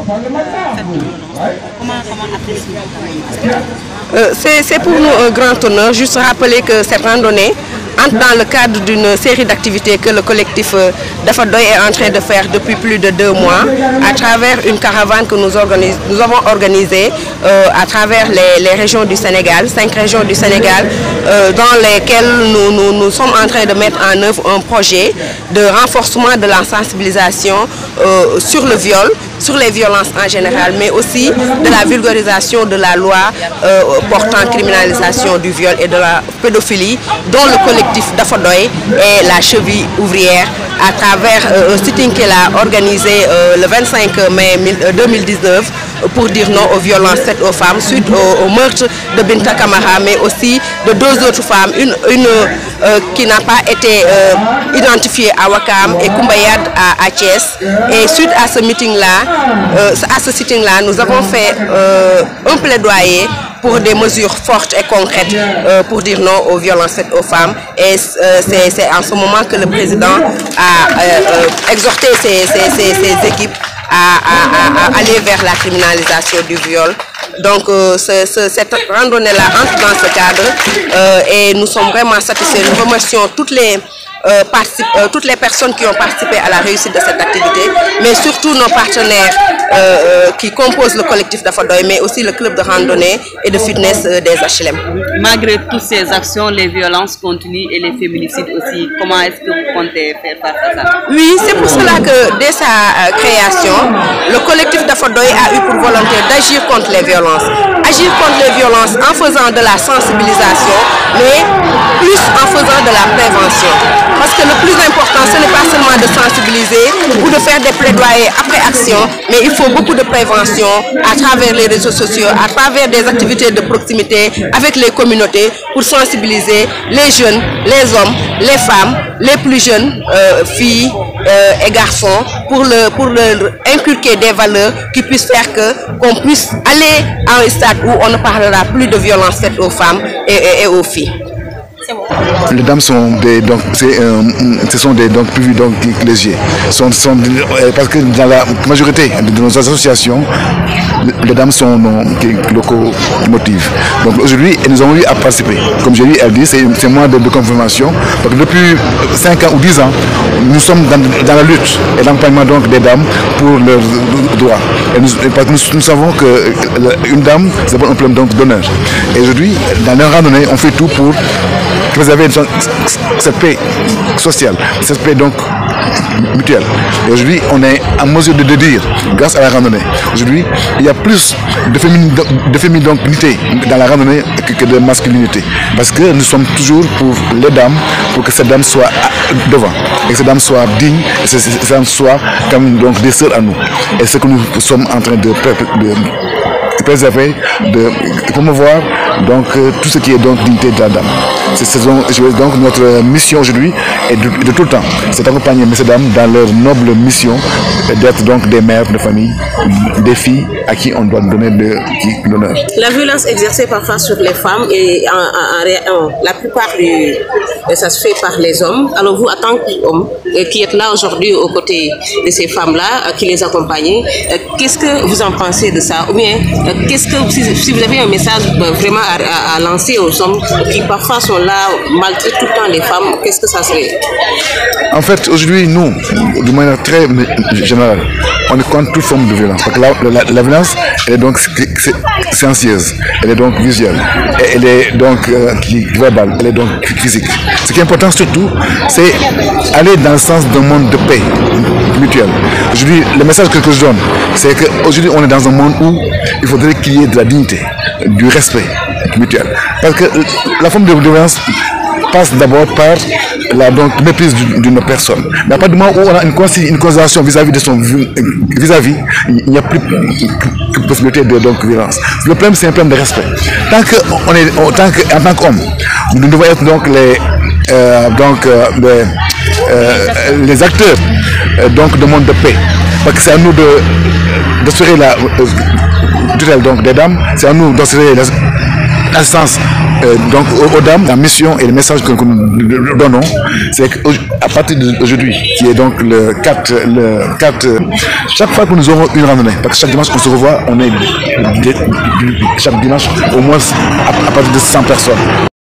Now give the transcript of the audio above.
Comment appréciez-vous? C'est pour nous un grand honneur. Juste rappeler que cette randonnée entre dans le cadre d'une série d'activités que le collectif Dafadoy est en train de faire depuis plus de 2 mois à travers une caravane que nous avons organisée à travers les régions du Sénégal, 5 régions du Sénégal, dans lesquelles nous sommes en train de mettre en œuvre un projet de renforcement de la sensibilisation sur le viol, sur les violences en général, mais aussi de la vulgarisation de la loi portant criminalisation du viol et de la pédophilie, dont le collectif Dafadoy est la cheville ouvrière à travers un sitting qu'elle a organisé le 25 mai 2019 pour dire non aux violences faites aux femmes suite au meurtre de Binta Kamara, mais aussi de 2 autres femmes, une qui n'a pas été identifiée à Wakam et Koumbayad à Thiès. Et suite à ce sitting-là, nous avons fait un plaidoyer pour des mesures fortes et concrètes pour dire non aux violences faites aux femmes. Et c'est en ce moment que le président a exhorté ses équipes à aller vers la criminalisation du viol. Donc cette randonnée-là entre dans ce cadre et nous sommes vraiment satisfaits. Nous remercions toutes les personnes qui ont participé à la réussite de cette activité, mais surtout nos partenaires qui composent le collectif Dafadoy, mais aussi le club de randonnée et de fitness des HLM. Malgré toutes ces actions, les violences continuent et les féminicides aussi. Comment est-ce que vous comptez faire face à ça? Oui, c'est pour cela que dès sa création, le collectif Dafadoy a eu pour volonté d'agir contre les violences. Agir contre les violences en faisant de la sensibilisation, mais plus en faisant de la prévention. Parce que le plus important, ce n'est pas seulement de sensibiliser ou de faire des plaidoyers après action, mais il faut beaucoup de prévention à travers les réseaux sociaux, à travers des activités de proximité avec les communautés pour sensibiliser les jeunes, les hommes, les femmes, les plus jeunes, filles et garçons, pour leur inculquer des valeurs qui puissent faire qu'on puisse aller à un stade où on ne parlera plus de violence faite aux femmes et aux filles. Les dames sont des ce sont des plus légiers. Parce que dans la majorité de nos associations, les dames sont locomotives. Donc aujourd'hui, nous avons eu à participer. Comme j'ai eu à dire, c'est moins de confirmation. Donc depuis 5 ans ou 10 ans, nous sommes dans la lutte et l'accompagnement des dames pour leurs droits. Et nous savons qu'une dame, c'est un problème d'honneur. Et aujourd'hui, dans la randonnée, on fait tout pour préserver cette paix sociale, cette paix mutuelle. Et aujourd'hui, on est en mesure de dire, grâce à la randonnée, aujourd'hui, il y a plus de féminité dans la randonnée que de masculinité. Parce que nous sommes toujours pour les dames, pour que ces dames soient devant, et que ces dames soient dignes, et que ces dames soient comme des sœurs à nous. Et ce que nous sommes en train de préserver, de promouvoir tout ce qui est dignité de la dame. C'est donc notre mission aujourd'hui et de tout le temps, c'est d'accompagner ces dames dans leur noble mission d'être des mères de famille, des filles à qui on doit donner de l'honneur. La violence exercée parfois sur les femmes et la plupart ça se fait par les hommes. Alors vous, en tant qu'homme qui êtes là aujourd'hui aux côtés de ces femmes-là, qui les accompagnent, qu'est-ce que vous en pensez de ça? Ou bien si vous avez un message vraiment à lancer aux hommes qui parfois sont là, malgré tout le temps les femmes, qu'est-ce que ça serait? En fait, aujourd'hui, nous, de manière très générale, on est contre toute forme de violence. Parce que la violence, elle est silencieuse, elle est visuelle, elle est verbale, elle est physique. Ce qui est important surtout, c'est aller dans le sens d'un monde de paix mutuelle. Aujourd'hui, le message que je donne, c'est qu'aujourd'hui, on est dans un monde où il faudrait qu'il y ait de la dignité, du respect mutuel. Parce que la forme de violence passe d'abord par la méprise d'une personne. Mais à partir du moment où on a une considération vis-à-vis de son vis-à-vis, il n'y a plus de possibilité de violence. Le problème, c'est un problème de respect. En tant qu'homme, nous devons être les acteurs de monde de paix. Parce que c'est à nous d'assurer la tutelle des dames, c'est à nous d'assurer assistance donc aux dames. La mission et le message que nous donnons, c'est qu'à partir d'aujourd'hui, qui est donc le 4, chaque fois que nous aurons une randonnée, parce que chaque dimanche on se revoit, on est chaque dimanche au moins à partir de 100 personnes.